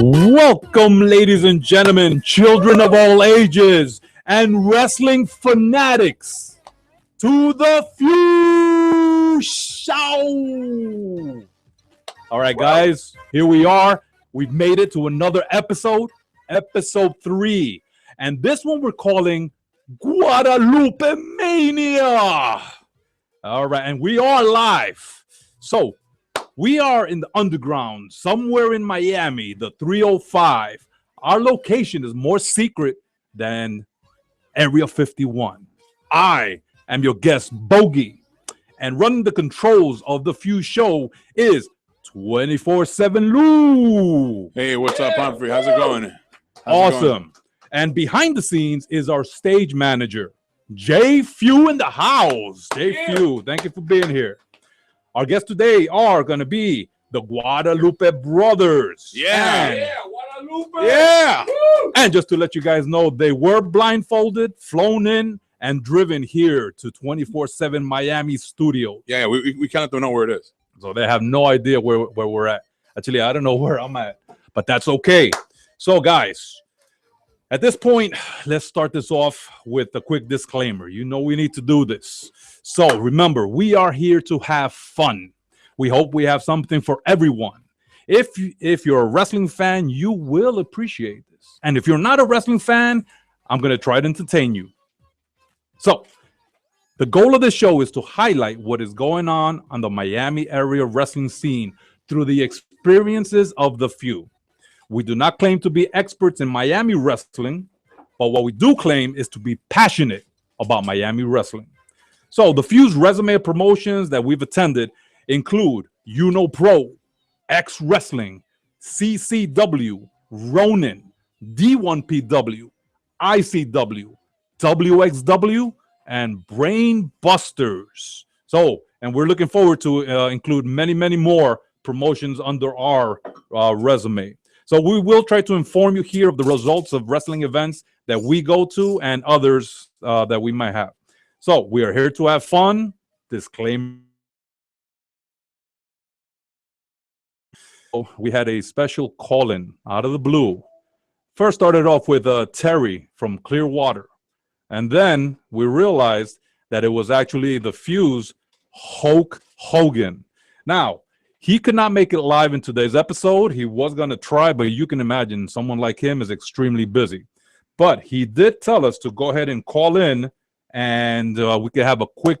Welcome, ladies and gentlemen, children of all ages, and wrestling fanatics, to the Few Show. All right, guys, here we are. We've made it to another episode, episode 3. And this one we're calling Guadalupe Mania. All right, and we are live. So, we are in the underground, somewhere in Miami, the 305. Our location is more secret than Area 51. I am your guest, Bogey, and running the controls of the Few Show is 24/7 Lou. Hey, what's up, Humphrey? How's it going? Awesome. And behind the scenes is our stage manager, J.Few in the house. J.Few, thank you for being here. Our guests today are going to be the Guadalupe brothers. Guadalupe. Yeah. Woo! And just to let you guys know, they were blindfolded, flown in, and driven here to 24/7 Miami studio. Yeah, we kind of don't know where it is. So they have no idea where we're at. Actually, I don't know where I'm at, but that's okay. So, guys, at this point, let's start this off with a quick disclaimer. You know we need to do this. So remember, we are here to have fun. We hope we have something for everyone. If you're a wrestling fan, you will appreciate this. And if you're not a wrestling fan, I'm going to try to entertain you. So the goal of the show is to highlight what is going on the Miami area wrestling scene through the experiences of the few. We do not claim to be experts in Miami wrestling, but what we do claim is to be passionate about Miami wrestling. So the Few's resume of promotions that we've attended include Uno Pro, X Wrestling, CCW, Ronin, D1PW, ICW, WXW, and Brain Busters. So, and we're looking forward to include many, many more promotions under our resume. So we will try to inform you here of the results of wrestling events that we go to and others that we might have. So we are here to have fun. Disclaimer. We had a special call-in out of the blue. First started off with Terry from Clearwater. And then we realized that it was actually the Few's Hulk Hogan. Now, he could not make it live in today's episode. He was going to try, but you can imagine someone like him is extremely busy. But he did tell us to go ahead and call in, and we could have a quick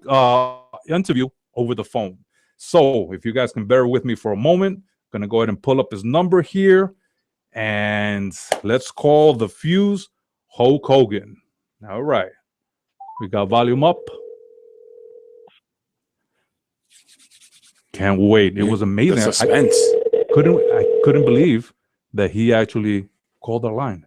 interview over the phone. So if you guys can bear with me for a moment, I'm going to go ahead and pull up his number here, and let's call the Few's Hulk Hogan. All right. We got volume up. Can't wait. It was amazing. The suspense. I couldn't believe that he actually called our line.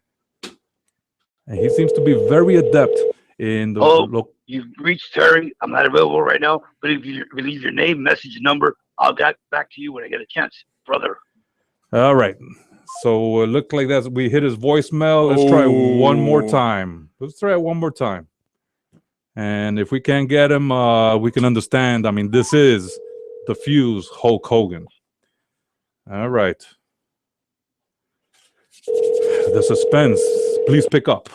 And he seems to be very adept in the look. You've reached Terry. I'm not available right now, but if you leave your name, message, number, I'll get back to you when I get a chance, brother. All right. So it looked like that we hit his voicemail. Let's try it one more time. Let's try it one more time. And if we can't get him, we can understand. I mean, this is the Few's Hulk Hogan. All right. The suspense. Please pick up.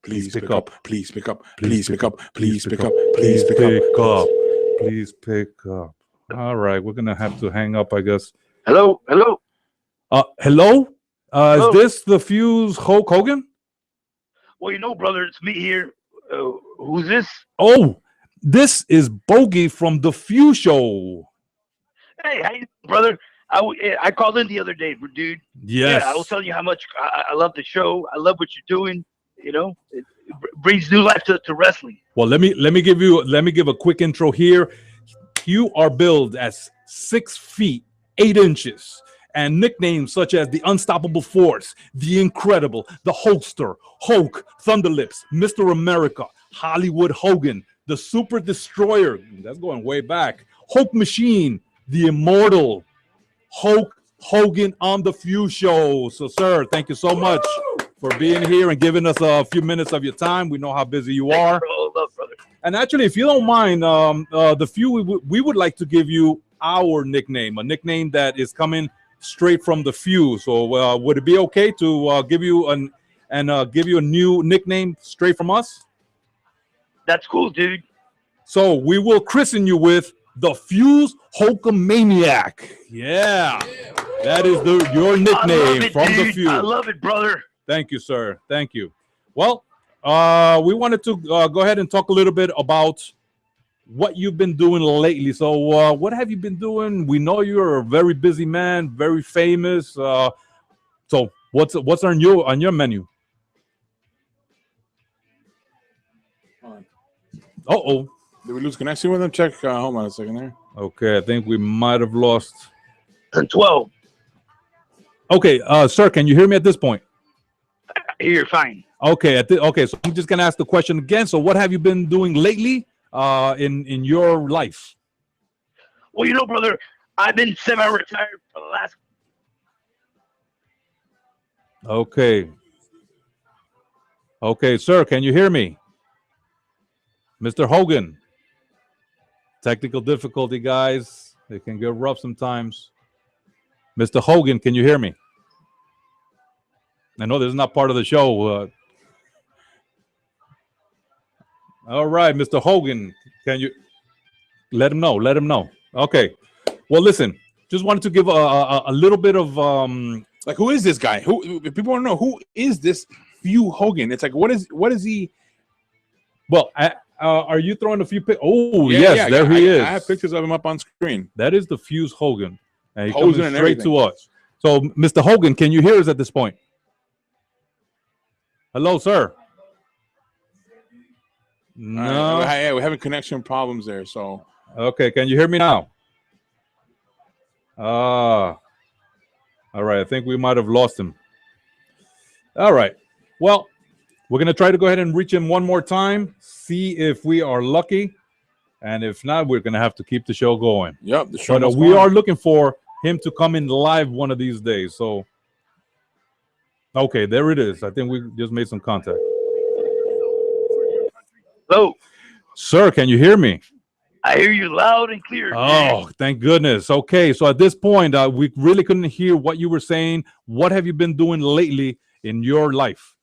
Please pick up. Please pick up. Please pick up. Please pick up. Please pick up. Please pick up. All right. We're going to have to hang up, I guess. Hello? Hello? Hello? Is this the Few's Hulk Hogan? Well, you know, brother, it's me here. Who's this? Oh, this is Bogey from the Few Show. Hey, how you, brother? I called in the other day, dude. Yes. Yeah, I was telling you how much I love the show. I love what you're doing. You know, it brings new life to wrestling. Well, let me give a quick intro here. You are billed as 6 feet 8 inches, and nicknames such as the Unstoppable Force, the Incredible, the Hulkster, Hulk, Thunderlips, Mr. America, Hollywood Hogan, the Super Destroyer. That's going way back. Hulk Machine, the Immortal, Hulk Hogan on the Few Show. So, sir, thank you so much for being here and giving us a few minutes of your time. We know how busy you are. Brother. And actually, if you don't mind, the Few, we would like to give you our nickname, a nickname that is coming straight from the few. So would it be okay to give you give you a new nickname straight from us? That's cool, dude. So we will christen you with the Fuse Hulkamaniac. Yeah, that is your nickname from dude. the Fuse. I love it, brother. Thank you, sir. Thank you. Well, we wanted to go ahead and talk a little bit about what you've been doing lately. So what have you been doing? We know you're a very busy man, very famous. So what's on your menu? Uh-oh. Did we lose connection with him? Check. Hold on a second there. Okay, I think we might have lost. 12. Okay, sir, can you hear me at this point? You're fine. Okay, okay. So I'm just gonna ask the question again. So what have you been doing lately in your life? Well, you know, brother, I've been semi-retired for the last. Okay. Okay, sir, can you hear me? Mr. Hogan. Technical difficulty, guys. It can get rough sometimes. Mr. Hogan, can you hear me? I know this is not part of the show. All right, Mr. Hogan, can you let him know? Let him know. Okay. Well, listen, just wanted to give a little bit of like, who is this guy? Who people want to know, who is this F.E.W. Hogan? It's like, what is he? Well, are you throwing a few pics? Oh, yeah, yes, there he is. I have pictures of him up on screen. That is the Fuse Hogan. And he comes straight to us. So, Mr. Hogan, can you hear us at this point? Hello, sir. No. Yeah, we're having connection problems there. So, okay, can you hear me now? All right, I think we might have lost him. All right. Well, we're going to try to go ahead and reach him one more time, see if we are lucky. And if not, we're going to have to keep the show going. Yep, the show. But we are looking for him to come in live one of these days. So, okay, there it is. I think we just made some contact. Hello. Sir, can you hear me? I hear you loud and clear. Oh, thank goodness. Okay, so at this point, we really couldn't hear what you were saying. What have you been doing lately in your life?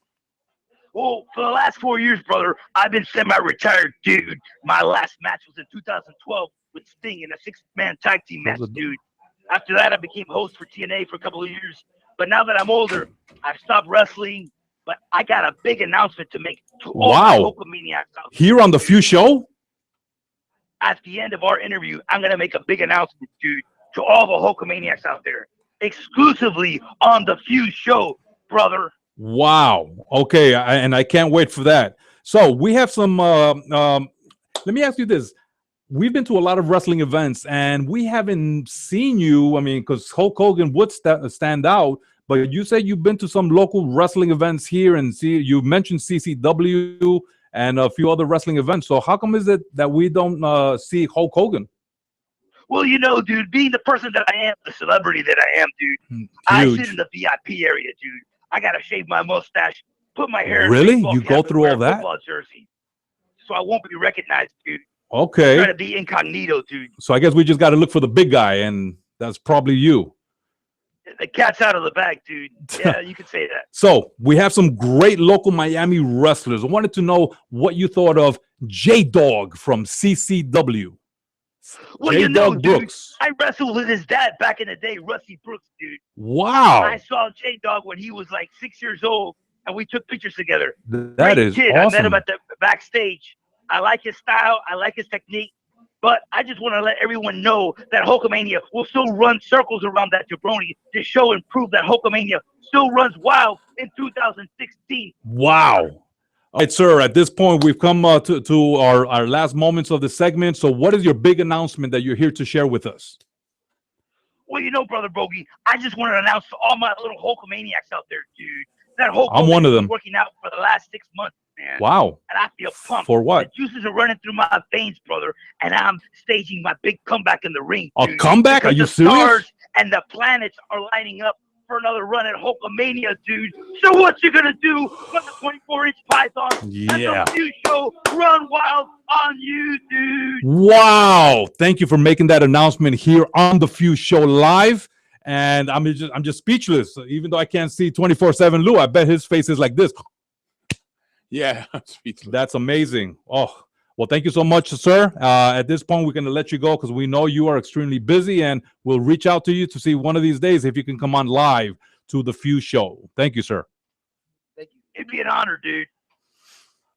Well, for the last 4 years, brother, I've been semi-retired, dude. My last match was in 2012 with Sting in a 6-man tag team match, dude. After that, I became host for TNA for a couple of years. But now that I'm older, I've stopped wrestling. But I got a big announcement to make to all my Hulkamaniacs out there. Here on the F.E.W. show? At the end of our interview, I'm going to make a big announcement, dude, to all the Hulkamaniacs out there. Exclusively on the F.E.W. show, brother. Wow. Okay, and I can't wait for that. So we have some. Let me ask you this: we've been to a lot of wrestling events, and we haven't seen you. I mean, because Hulk Hogan would stand out, but you said you've been to some local wrestling events here, and you mentioned CCW and a few other wrestling events. So how come is it that we don't see Hulk Hogan? Well, you know, dude, being the person that I am, the celebrity that I am, dude, I sit in the VIP area, dude. I gotta shave my mustache, put my hair in really? You go through all that? Football jersey, so I won't be recognized, dude. Okay. Try to be incognito, dude. So I guess we just got to look for the big guy, and that's probably you. The cat's out of the bag, dude. Yeah, you could say that. So we have some great local Miami wrestlers. I wanted to know what you thought of J-Dog from CCW. Well, you know, dude, I wrestled with his dad back in the day, Rusty Brooks, dude. Wow. I saw J-Dog when he was like 6 years old, and we took pictures together. That is kid. awesome. I met him at the backstage. I like his style. I like his technique. But I just want to let everyone know that Hulkamania will still run circles around that jabroni to show and prove that Hulkamania still runs wild in 2016. Wow. All right, sir, at this point, we've come to our last moments of the segment. So what is your big announcement that you're here to share with us? Well, you know, Brother Bogey, I just want to announce to all my little Hulkamaniacs out there, dude, that Hulk I'm one of them. Working out for the last 6 months, man. Wow. And I feel pumped. For what? The juices are running through my veins, brother, and I'm staging my big comeback in the ring. A comeback? Are you serious? The stars and the planets are lining up for another run at Hulkamania, dude. So what you gonna do when the 24-inch python yeah. and the F.E.W. show run wild on you, dude? Wow. Thank you for making that announcement here on the F.E.W. show live. and I'm just speechless. Even though I can't see 24/7 Lou, I bet his face is like this. Yeah, speechless. That's amazing. Oh, well, thank you so much, sir. At this point, we're going to let you go because we know you are extremely busy, and we'll reach out to you to see one of these days if you can come on live to the Few Show. Thank you, sir. Thank you. It'd be an honor, dude.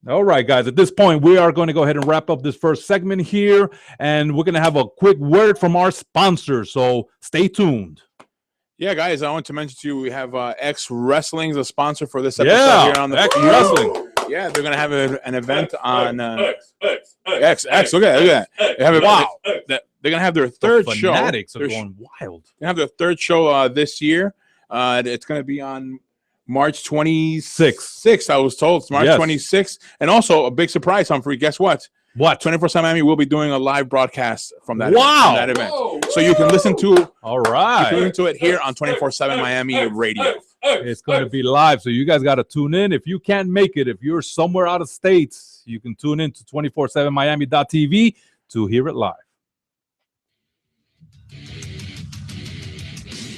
All right, guys. At this point, we are going to go ahead and wrap up this first segment here, and we're going to have a quick word from our sponsor. So stay tuned. Yeah, guys, I want to mention to you we have X Wrestling as a sponsor for this episode here on the X Wrestling. Yeah, they're gonna have an event on X. Look at that. They have they're gonna have their third show. Fanatics are going wild. They have their third show this year. It's gonna be on March 26th. I was told it's March 26th, and also a big surprise, Humphrey. Guess what? What? 24/7 Miami will be doing a live broadcast from that event. Whoa. So you can listen to All right. you can listen to it here on 24/7 Miami Radio. It's going to be live, so you guys got to tune in. If you can't make it, if you're somewhere out of state, you can tune in to 247miami.tv to hear it live.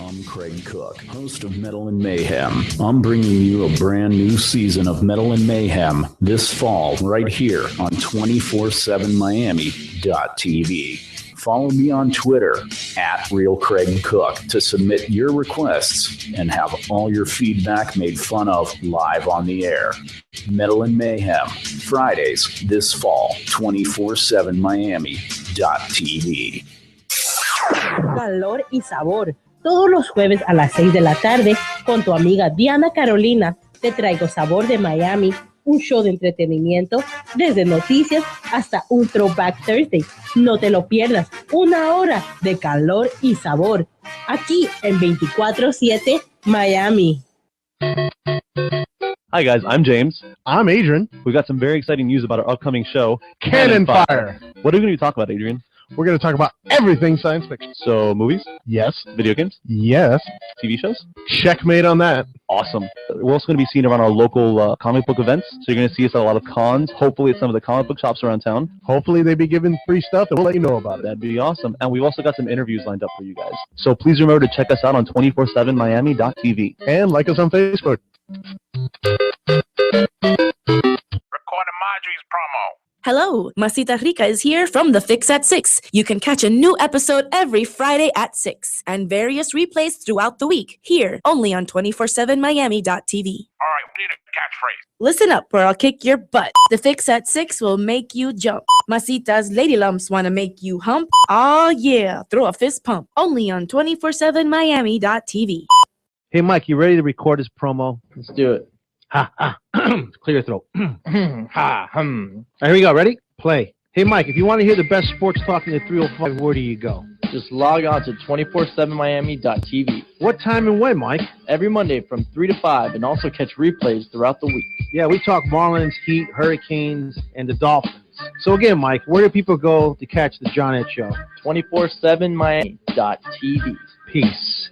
I'm Craig Cook, host of Metal and Mayhem. I'm bringing you a brand new season of Metal and Mayhem this fall right here on 247miami.tv. Follow me on Twitter @RealCraigCook to submit your requests and have all your feedback made fun of live on the air. Metal and Mayhem, Fridays this fall, 247miami.tv. Calor y sabor. Todos los jueves a las 6 de la tarde, con tu amiga Diana Carolina, te traigo Sabor de Miami, un show de entretenimiento, desde noticias hasta un Throwback Thursday. No te lo pierdas, 1 hora de calor y sabor, aquí en 24/7 Miami. Hi guys, I'm James. I'm Adrian. We've got some very exciting news about our upcoming show, Cannon Fire. What are we going to talk about, Adrian? We're going to talk about everything science fiction. So, movies? Yes. Video games? Yes. TV shows? Checkmate on that. Awesome. We're also going to be seen around our local comic book events. So you're going to see us at a lot of cons, hopefully at some of the comic book shops around town. Hopefully they be giving free stuff and we'll let you know about it. That'd be awesome. And we've also got some interviews lined up for you guys. So please remember to check us out on 247miami.tv. And like us on Facebook. Recording Marjorie's promo. Hello, Masita Rica is here from The Fix at 6. You can catch a new episode every Friday at 6 and various replays throughout the week here only on 247miami.tv. All right, we need a catchphrase. Listen up or I'll kick your butt. The Fix at 6 will make you jump. Masita's lady lumps want to make you hump. Oh yeah, throw a fist pump only on 247miami.tv. Hey Mike, you ready to record this promo? Let's do it. Ha ha. Clear your throat. Ha hum. Here we go. Ready? Play. Hey Mike, if you want to hear the best sports talk in the 305, where do you go? Just log on to 247miami.tv. What time and when, Mike? Every Monday from 3 to 5, and also catch replays throughout the week. Yeah, we talk Marlins, Heat, Hurricanes, and the Dolphins. So again, Mike, where do people go to catch the John Ed Show? 247miami.tv. Peace.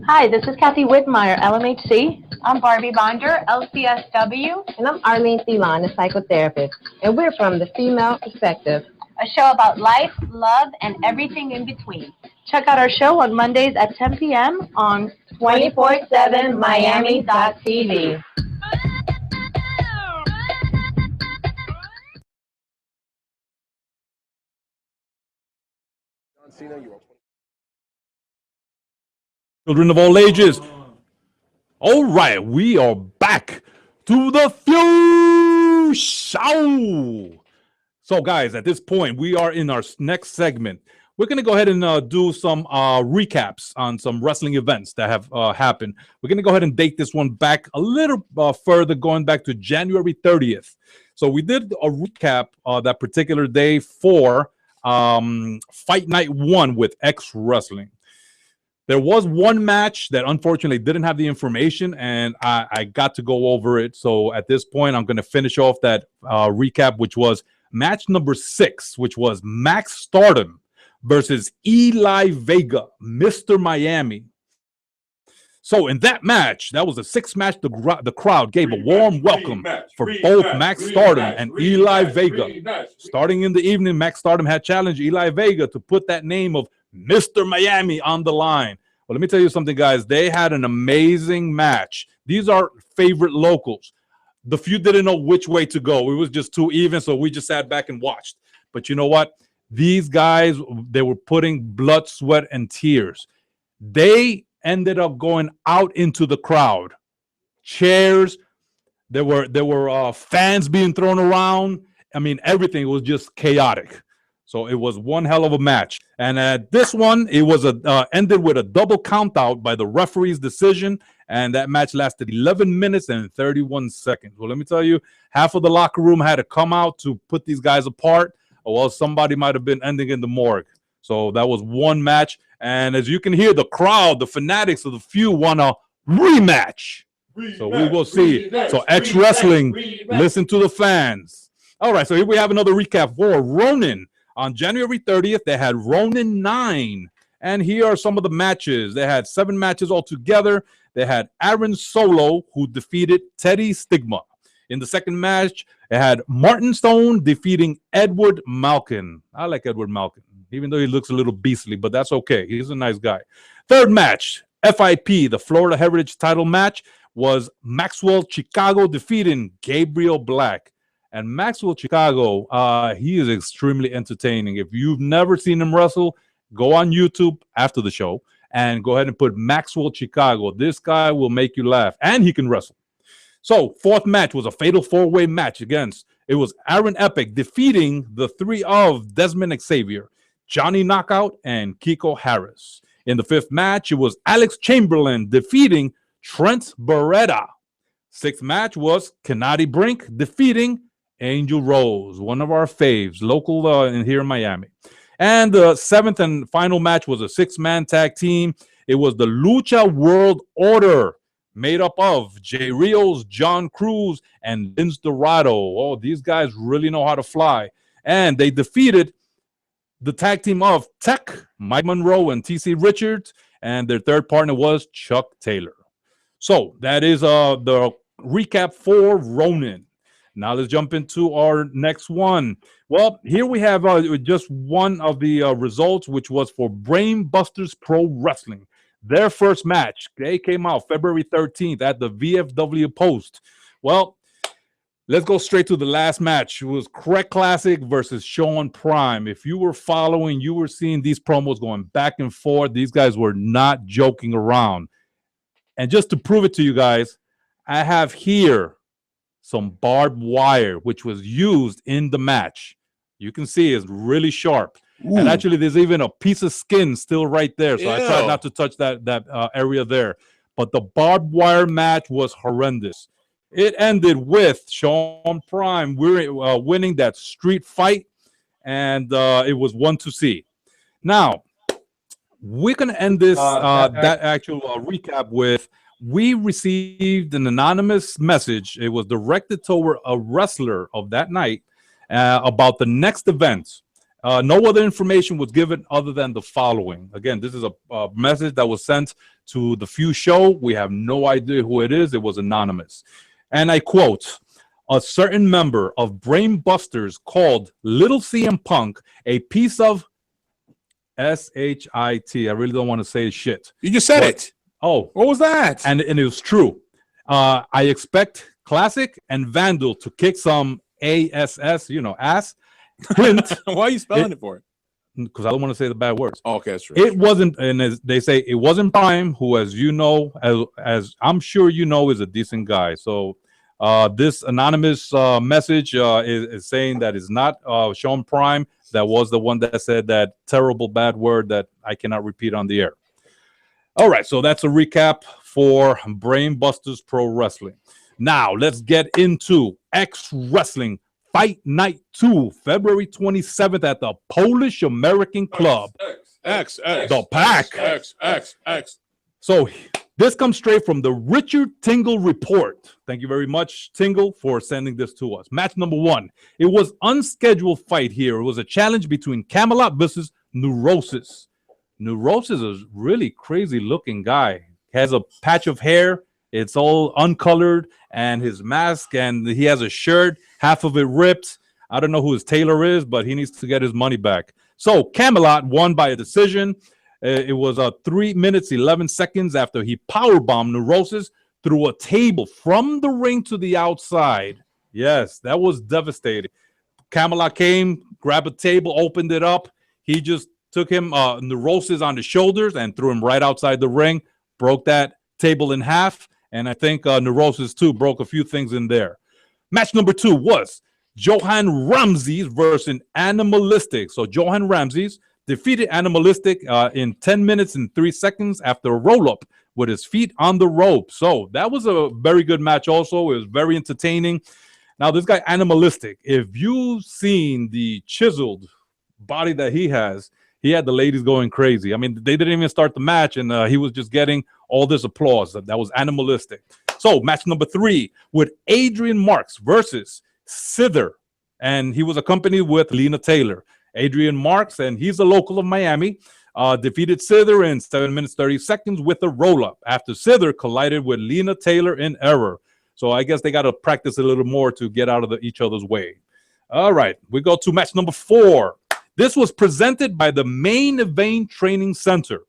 Hi, this is Kathy Whitmire, LMHC. I'm Barbie Bonder, LCSW. And I'm Arlene Thielon, a psychotherapist. And we're from The Female Perspective, a show about life, love, and everything in between. Check out our show on Mondays at 10 p.m. on 247miami.tv. Children of all ages. All right, we are back to the Few Show. So, guys, at this point, we are in our next segment. We're going to go ahead and do some recaps on some wrestling events that have happened. We're going to go ahead and date this one back a little further, going back to January 30th. So we did a recap that particular day for Fight Night 1 with X Wrestling. There was one match that unfortunately didn't have the information, and I got to go over it. So at this point, I'm going to finish off that recap, which was match number 6, which was Max Stardom versus Eli Vega, Mr. Miami. So in that match, that was a 6 match. The crowd gave a warm welcome for both Max Stardom and Eli Vega. Starting in the evening, Max Stardom had challenged Eli Vega to put that name of Mr. Miami on the line. Well, let me tell you something, guys. They had an amazing match. These are favorite locals. The few didn't know which way to go. It was just too even, so we just sat back and watched. But you know what? These guys, they were putting blood, sweat, and tears. They ended up going out into the crowd. Chairs, there were fans being thrown around. I mean, everything was just chaotic. So it was one hell of a match. And this one, it was ended with a double count out by the referee's decision. And that match lasted 11 minutes and 31 seconds. Well, let me tell you, half of the locker room had to come out to put these guys apart. Or well, somebody might have been ending in the morgue. So that was one match. And as you can hear, the crowd, the fanatics of the feud want a rematch. So we will see. So X Wrestling, listen to the fans. All right, so here we have another recap for Ronin. On January 30th, they had Ronin 9. And here are some of the matches. They had 7 matches altogether. They had Aaron Solo, who defeated Teddy Stigma. In the second match, they had Martin Stone defeating Edward Malkin. I like Edward Malkin, even though he looks a little beastly, but that's okay. He's a nice guy. Third match, FIP, the Florida Heritage title match, was Maxwell Chicago defeating Gabriel Black. And Maxwell Chicago, he is extremely entertaining. If you've never seen him wrestle, go on YouTube after the show and go ahead and put Maxwell Chicago. This guy will make you laugh, and he can wrestle. So, fourth match was a fatal 4-way match against, it was Aaron Epic defeating the 3 of Desmond Xavier, Johnny Knockout, and Kiko Harris. In the fifth match, it was Alex Chamberlain defeating Trent Beretta. Sixth match was Kennedy Brink defeating Angel Rose, one of our faves, local in here in Miami. And the seventh and final match was a 6-man tag team. It was the Lucha World Order, made up of Jay Rios, John Cruz, and Vince Dorado. Oh, these guys really know how to fly. And they defeated the tag team of Tech, Mike Monroe, and TC Richards. And their third partner was Chuck Taylor. So that is the recap for Ronin. Now let's jump into our next one. Well, here we have just one of the results, which was for Brain Busters Pro Wrestling. Their first match, they came out February 13th at the VFW Post. Well, let's go straight to the last match. It was Craig Classic versus Sean Prime. If you were following, you were seeing these promos going back and forth. These guys were not joking around. And just to prove it to you guys, I have here some barbed wire, which was used in the match. You can see it's really sharp. Ooh. And actually, there's even a piece of skin still right there. So I tried not to touch that area there. But the barbed wire match was horrendous. It ended with Sean Prime winning that street fight, and it was one to see. Now, we're going to end this that actual recap with, we received an anonymous message. It was directed toward a wrestler of that night about the next event. No other information was given other than the following. Again, this is a message that was sent to the Few Show. We have no idea who it is. It was anonymous. And I quote, a certain member of Brain Busters called Little CM Punk a piece of shit. I really don't want to say shit. You just said it. Oh. What was that? And it was true. I expect Classic and Vandal to kick some ass, ass. Hint, why are you spelling it for it? Because I don't want to say the bad words. Oh, okay, that's true. It wasn't, and as they say, it wasn't Prime, who, as you know, as I'm sure you know, is a decent guy. So this anonymous message is saying that it's not Sean Prime. That was the one that said that terrible bad word that I cannot repeat on the air. All right, so that's a recap for Brain Busters Pro Wrestling. Now let's get into X Wrestling Fight Night 2, February 27th at the Polish American Club. The Pack. X. So this comes straight from the Richard Tingle report. Thank you very much, Tingle, for sending this to us. Match number 1. It was unscheduled fight here. It was a challenge between Camelot versus Neurosis. Neurosis is a really crazy looking guy. has a patch of hair. It's all uncolored, and his mask, and he has a shirt, half of it ripped. I don't know who his tailor is, but he needs to get his money back. So Camelot won by a decision. It was 3 minutes, 11 seconds after he powerbombed Neurosis through a table from the ring to the outside. Yes, that was devastating. Camelot came, grabbed a table, opened it up. He just took him, Neurosis on the shoulders, and threw him right outside the ring, broke that table in half. And I think Neurosis, too, broke a few things in there. Match number 2 was Johan Ramses versus Animalistic. So Johan Ramses defeated Animalistic in 10 minutes and 3 seconds after a roll-up with his feet on the rope. So that was a very good match also. It was very entertaining. Now, this guy, Animalistic, if you've seen the chiseled body that he has, he had the ladies going crazy. I mean, they didn't even start the match, and he was just getting all this applause. That was Animalistic. So, match number 3 with Adrian Marks versus Sither, and he was accompanied with Lena Taylor. Adrian Marks, and he's a local of Miami, defeated Sither in 7 minutes, 30 seconds with a roll-up after Sither collided with Lena Taylor in error. So, I guess they got to practice a little more to get out of each other's way. All right, we go to match number 4. This was presented by the Main Event Training Center.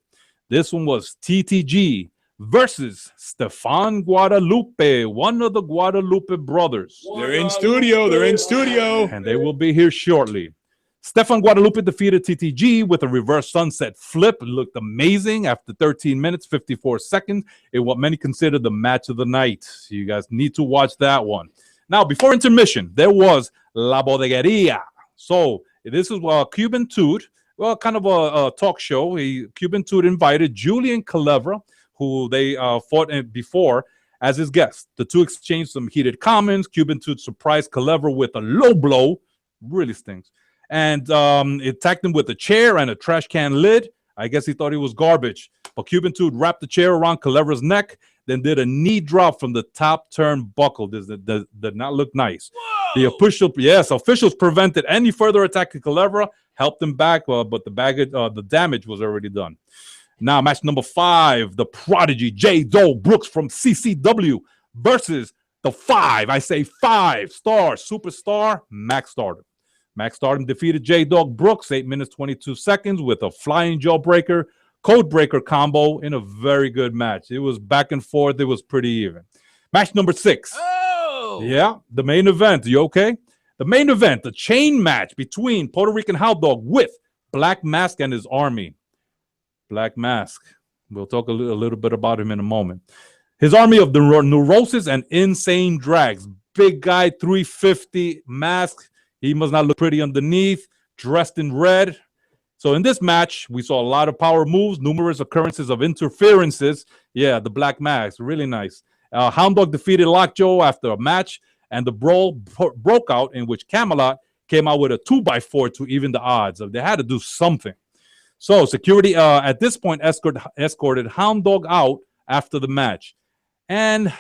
This one was TTG versus Stefan Guadalupe, one of the Guadalupe brothers. They're in studio. They're in studio. And they will be here shortly. Stefan Guadalupe defeated TTG with a reverse sunset flip. It looked amazing after 13 minutes, 54 seconds in what many consider the match of the night. So you guys need to watch that one. Now, before intermission, there was La Bodegueria. So this is Cuban Toot, well, kind of a talk show. Cuban Toot invited Julian Culebra, who they fought before, as his guest. The two exchanged some heated comments. Cuban Toot surprised Culebra with a low blow. Really stinks. And it attacked him with a chair and a trash can lid. I guess he thought he was garbage. But Cuban Toot wrapped the chair around Culebra's neck, then did a knee drop from the top turnbuckle. This did not look nice. Whoa! The officials prevented any further attack to Culebra, helped him back, but the damage was already done. Now, match number 5, the prodigy J-Doe Brooks from CCW versus the 5-star superstar Max Stardom. Max Stardom defeated J-Dog Brooks 8 minutes 22 seconds with a flying jawbreaker, codebreaker combo in a very good match. It was back and forth. It was pretty even. Match number 6. Oh! Yeah, the main event. You okay? The main event, the chain match between Puerto Rican Hound Dog with Black Mask and his army. Black Mask. We'll talk a little bit about him in a moment. His army of the Neurosis and Insane Drags. Big guy, 350, mask. He must not look pretty underneath, dressed in red. So in this match, we saw a lot of power moves, numerous occurrences of interferences. Yeah, the Black Mask, really nice. Hound Dog defeated Lockjaw after a match, and the brawl broke out in which Camelot came out with a 2x4 to even the odds. They had to do something. So security at this point escorted Hound Dog out after the match. And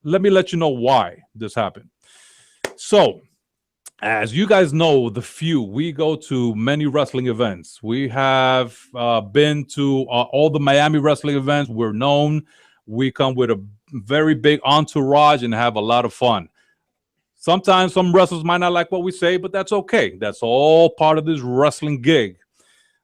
let me let you know why this happened. So, as you guys know, we go to many wrestling events. We have been to all the Miami wrestling events. We're known. We come with a very big entourage and have a lot of fun. Sometimes some wrestlers might not like what we say, but that's okay. That's all part of this wrestling gig.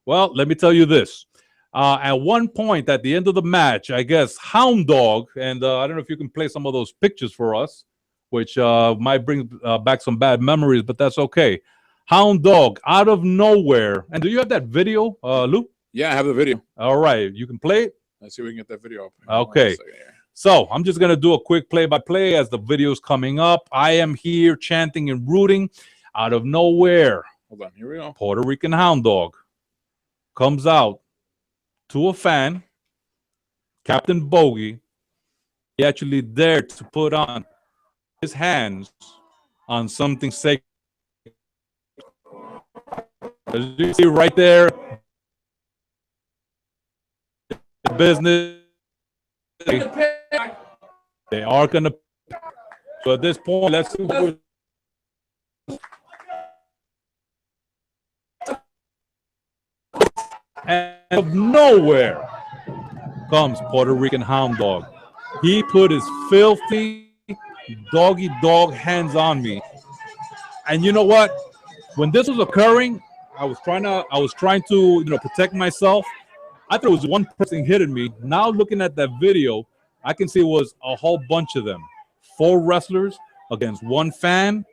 Well, let me tell you this. At one point at the end of the match, I guess Hound Dog, and I don't know if you can play some of those pictures for us, which might bring back some bad memories, but that's okay. Hound Dog, out of nowhere. And do you have that video, Lou? Yeah, I have the video. All right. You can play it? Let's see if we can get that video up. Okay. So I'm just going to do a quick play-by-play as the video's coming up. I am here chanting and rooting. Out of nowhere, hold on, here we go. Puerto Rican Hound Dog comes out to a fan, Captain Bogey. He actually dared to put on his hands on something sacred. As you see right there, the business, they are going to. So at this point, let's see. And out of nowhere, comes Puerto Rican Hound Dog. He put his filthy doggy dog hands on me. And you know what? When this was occurring, I was trying to protect myself. I thought it was one person hitting me. Now looking at that video, I can see it was a whole bunch of them. 4 wrestlers against 1 fan.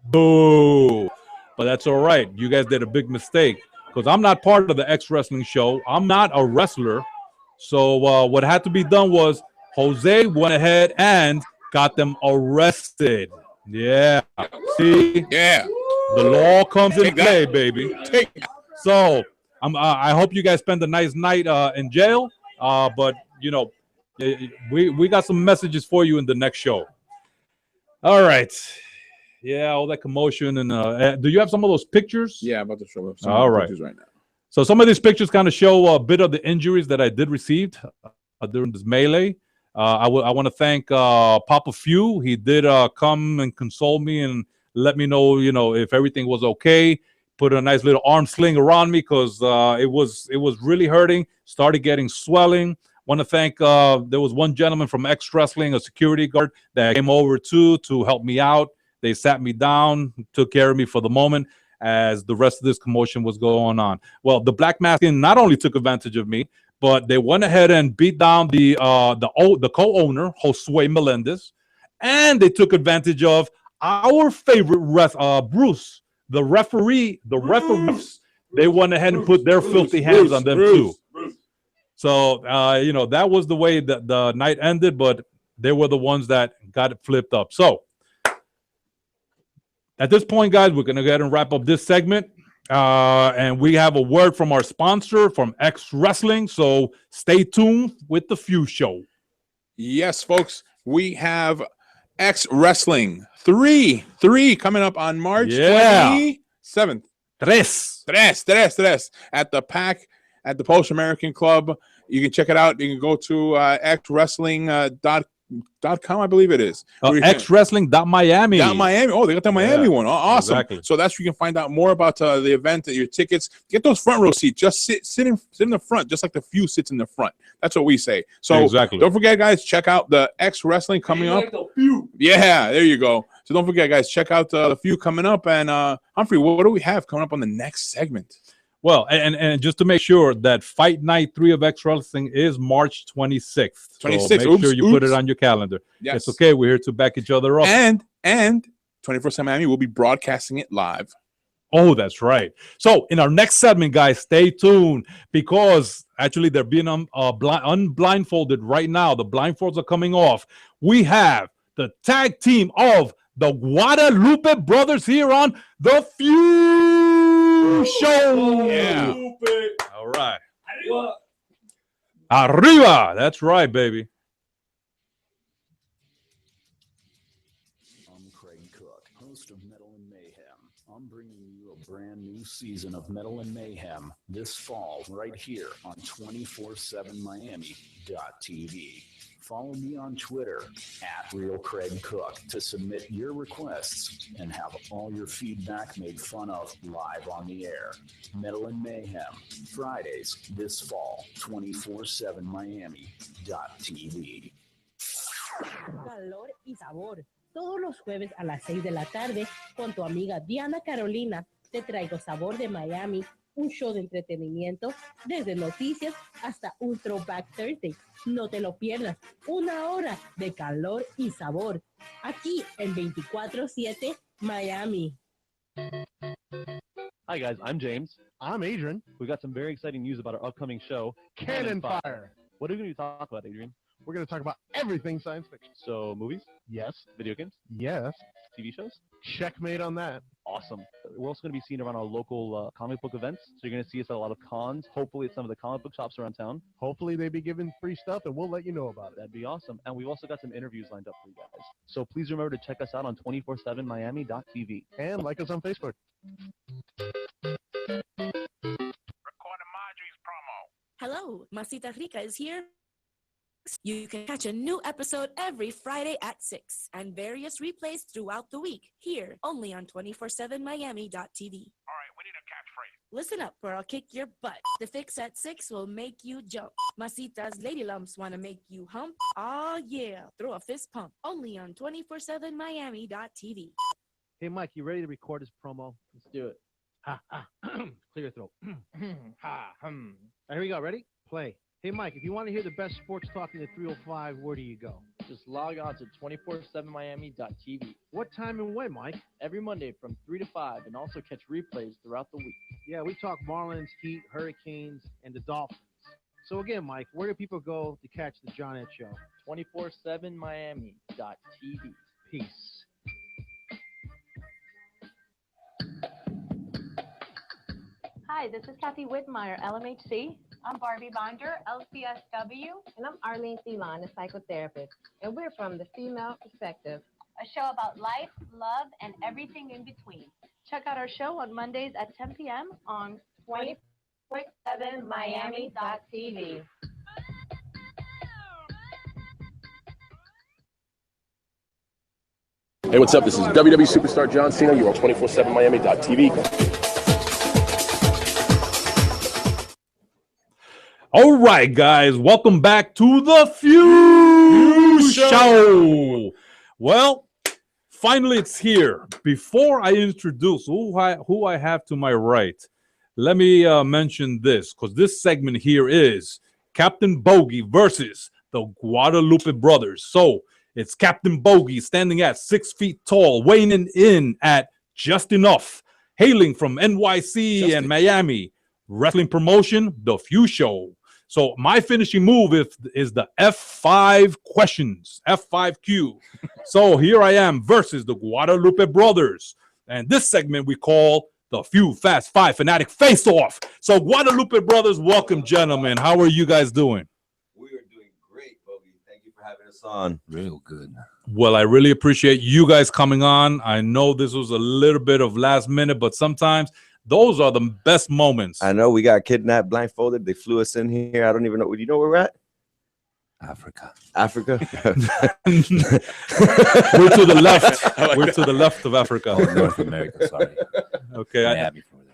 Boo! But that's all right. You guys did a big mistake because I'm not part of the X Wrestling show. I'm not a wrestler. So what had to be done was Jose went ahead and got them arrested. Yeah. See? Yeah. The law comes in play, baby. So I hope you guys spend a nice night in jail. But we got some messages for you in the next show. All right. Yeah, all that commotion and do you have some of those pictures? Yeah, I'm about to show up some all right. pictures right now. So some of these pictures kind of show a bit of the injuries that I did receive during this melee. I want to thank Papa F.E.W. He did come and console me and let me know, if everything was okay. Put a nice little arm sling around me because it was really hurting. Started getting swelling. Want to thank there was one gentleman from X Wrestling, a security guard that came over to help me out. They sat me down, took care of me for the moment as the rest of this commotion was going on. Well, the Black Masking not only took advantage of me, but they went ahead and beat down the co-owner, Josue Melendez, and they took advantage of our favorite Bruce, the referee, the referees. They went ahead and put their filthy hands on them too. So that was the way that the night ended, but they were the ones that got it flipped up. So at this point, guys, we're going to go ahead and wrap up this segment. And we have a word from our sponsor, from X Wrestling. So stay tuned with the F.E.W. show. Yes, folks, we have X Wrestling 3 coming up on March 27th. Tres at the PAC at the Post American Club. You can check it out. You can go to xwrestling.com, I believe it is. xwrestling.miami. Oh, they got the Miami one. Awesome. Exactly. So that's where you can find out more about the event, your tickets. Get those front row seats. Just sit in the front, just like the F.E.W. sits in the front. That's what we say. So don't forget, guys, check out the X Wrestling coming up. Yeah, there you go. So don't forget, guys, check out the F.E.W. coming up. And Humphrey, what do we have coming up on the next segment? Well, and just to make sure that Fight Night 3 of X Wrestling is March 26th. So make sure you put it on your calendar. Yes. It's okay. We're here to back each other up. And 24/7 Miami will be broadcasting it live. Oh, that's right. So in our next segment, guys, stay tuned because actually they're being unblindfolded right now. The blindfolds are coming off. We have the tag team of the Guadalupe brothers here on the F.E.W. show. Yeah. All right. Arriba. That's right, baby. I'm Craig Cook, host of Metal and Mayhem. I'm bringing you a brand new season of Metal and Mayhem this fall right here on 247miami.tv. Follow me on Twitter @RealCraigCook to submit your requests and have all your feedback made fun of live on the air. Metal and Mayhem, Fridays this fall, 247miami.tv. Calor y sabor. Todos los jueves a las 6 de la tarde, con tu amiga Diana Carolina, te traigo Sabor de Miami, un show de entretenimiento, desde noticias hasta un Throwback Thursday. No te lo pierdas, 1 hora de calor y sabor, aquí en 24/7 Miami. Hi guys, I'm James. I'm Adrian. We got some very exciting news about our upcoming show, Cannon Fire. What are we going to talk about, Adrian? We're going to talk about everything science fiction. So, movies? Yes. Video games? Yes. TV shows? Checkmate on that. Awesome. We're also going to be seen around our local comic book events. So you're going to see us at a lot of cons, hopefully at some of the comic book shops around town. Hopefully they be giving free stuff and we'll let you know about it. That'd be awesome. And we've also got some interviews lined up for you guys. So please remember to check us out on 247miami.tv. And like us on Facebook. Recording Marjorie's promo. Hello, Masita Rica is here. You can catch a new episode every Friday at 6 and various replays throughout the week here only on 247miami.tv. All right, we need a catchphrase. Listen up or I'll kick your butt. The fix at 6 will make you jump. Masitas lady lumps want to make you hump. Oh yeah, throw a fist pump. Only on 247miami.tv. Hey, Mike, you ready to record this promo? Let's do it. Ha, ha. Clear your throat. Ha, hum. Here we go. Ready? Play. Hey, Mike, if you want to hear the best sports talk in the 305, where do you go? Just log on to 247miami.tv. What time and when, Mike? Every Monday from 3 to 5, and also catch replays throughout the week. Yeah, we talk Marlins, Heat, Hurricanes, and the Dolphins. So again, Mike, where do people go to catch the John Ed Show? 247miami.tv. Peace. Hi, this is Kathy Whitmire, LMHC. I'm Barbie Bonder, LCSW. And I'm Arlene Thielon, a psychotherapist. And we're from The Female Perspective, a show about life, love, and everything in between. Check out our show on Mondays at 10 p.m. on 247miami.tv. Hey, what's up? This is WWE superstar John Cena. You're on 247miami.tv. All right, guys, welcome back to the F.E.W. Show. Well, finally, it's here. Before I introduce who I have to my right, let me mention this, because this segment here is Captain Bogey versus the Guadalupe brothers. So it's Captain Bogey standing at 6 feet tall, weighing in at just enough, hailing from NYC and Miami. Wrestling promotion, the F.E.W. Show. So my finishing move is the F5 questions, F5Q. So here I am versus the Guadalupe brothers. And this segment we call the F.E.W. Fast Five Fanatic Face Off. So Guadalupe brothers, welcome, gentlemen. How are you guys doing? We are doing great, Bogey. Thank you for having us on. Real good. Well, I really appreciate you guys coming on. I know this was a little bit of last minute, but sometimes those are the best moments. I know we got kidnapped, blindfolded. They flew us in here. I don't even know. Do you know where we're at? Africa. Africa. We're to the left. We're to the left of Africa. Oh, North America, sorry. Okay.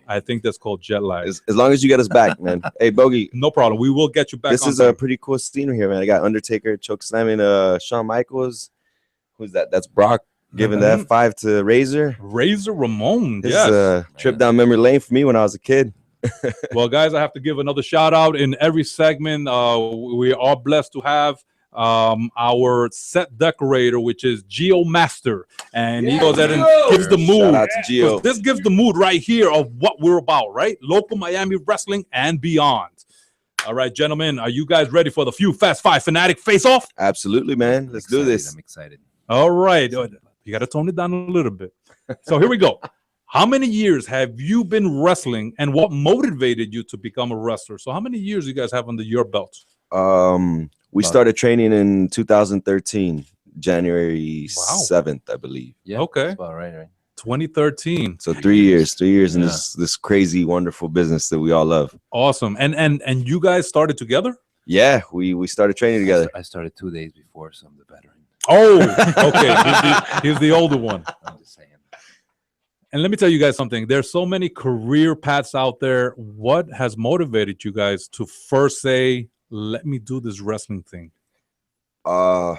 I think that's called jet lag. As long as you get us back, man. Hey, Bogey. No problem. We will get you back. This is a pretty cool scene here, man. I got Undertaker choke slamming Shawn Michaels. Who's that? That's Brock. Giving the F5 to Razor Ramon. This yes. is a trip down memory lane for me when I was a kid. Well, guys, I have to give another shout out in every segment. We are blessed to have our set decorator, which is Geo Master, and he goes ahead and gives the mood. Shout out to Geo. This gives the mood right here of what we're about, right? Local Miami wrestling and beyond. All right, gentlemen, are you guys ready for the F.E.W. Fast Five Fanatic Face Off? Absolutely, man. Let's do this. I'm excited. All right. You got to tone it down a little bit. So here we go. How many years have you been wrestling, and what motivated you to become a wrestler? So how many years you guys have under your belt? We started training in 2013, January 7th, I believe. Yeah. Okay. That's about right. 2013. So 3 years in this crazy, wonderful business that we all love. Awesome. And you guys started together? Yeah, we started training together. I started 2 days before, so I'm the veteran. Oh, okay. He's the older one. I'm just saying. And let me tell you guys something. There's so many career paths out there. What has motivated you guys to first say, let me do this wrestling thing? I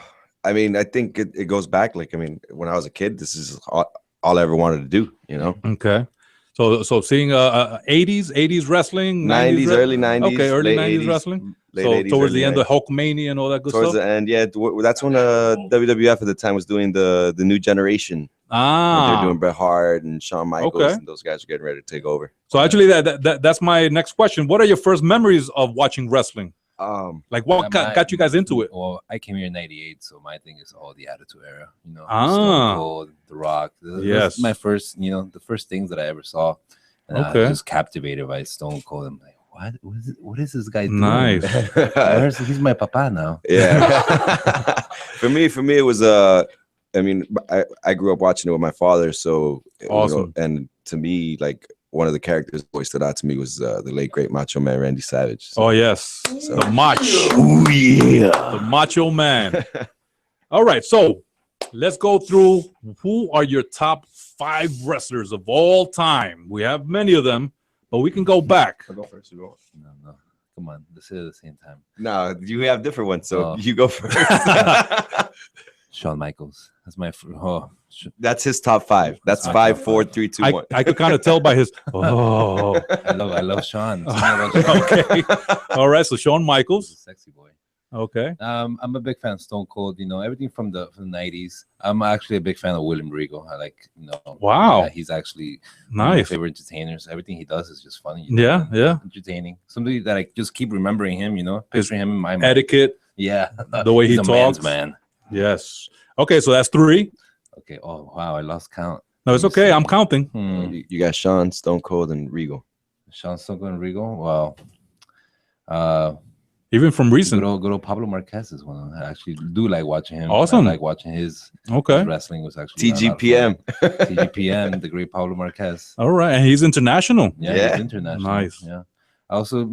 mean, I think it goes back. Like, I mean, when I was a kid, this is all I ever wanted to do, you know? Okay. So seeing 80s wrestling, 90s, early 90s. Okay, early late 90s 80s, wrestling. Late So 80s, towards the end early of Hulkmania and all that good Towards stuff? the end, yeah. That's when WWF at the time was doing the new generation. They're doing Bret Hart and Shawn Michaels, and those guys are getting ready to take over. So actually, that's my next question. What are your first memories of watching wrestling? Like what got you guys into it? Well, I came here in '98, so my thing is all the Attitude Era. You know, Ah. Stone Cold, The Rock. Yes. That's my first, the first things that I ever saw. And I was just captivated by Stone Cold. I'm like, what is this guy doing? Nice. He's my papa now. Yeah. For me, it was I mean, I grew up watching it with my father, so awesome. And to me, like, one of the characters that always stood out to me was the late great Macho Man Randy Savage. So, oh yes, the Macho. Oh yeah, the Macho Man. All right, so let's go through who are your top 5 wrestlers of all time. We have many of them, but we can go back. I'll go first. No. Come on, let's say it at the same time. No, you have different ones, so you go first. Shawn Michaels. That's my. That's his top 5. That's 5, 4, 3, 2, 1. I could kind of tell by his. Oh, I love Shawn. Okay. All right. So Shawn Michaels, sexy boy. Okay. I'm a big fan of Stone Cold. You know, everything from the 90s. I'm actually a big fan of William Regal. I like, Wow. Yeah, he's actually nice. one of my favorite entertainers. Everything he does is just funny. Yeah. Entertaining. Somebody that I just keep remembering him. Picturing him in my mind. Etiquette. Yeah. The way he He's a talks. man's man. Yes. Okay. So that's 3. Okay. Oh wow, I lost count. No, it's okay. I'm counting. You got Shawn, Stone Cold, and Regal. Shawn, Stone Cold, and Regal. Wow. Even from recent. Good old Pablo Marquez is one. I actually do like watching him. Awesome. I like watching his wrestling was actually TGPM. TGPM, the great Pablo Marquez. All right, and he's international. Yeah, he's international. Nice. Yeah. Also,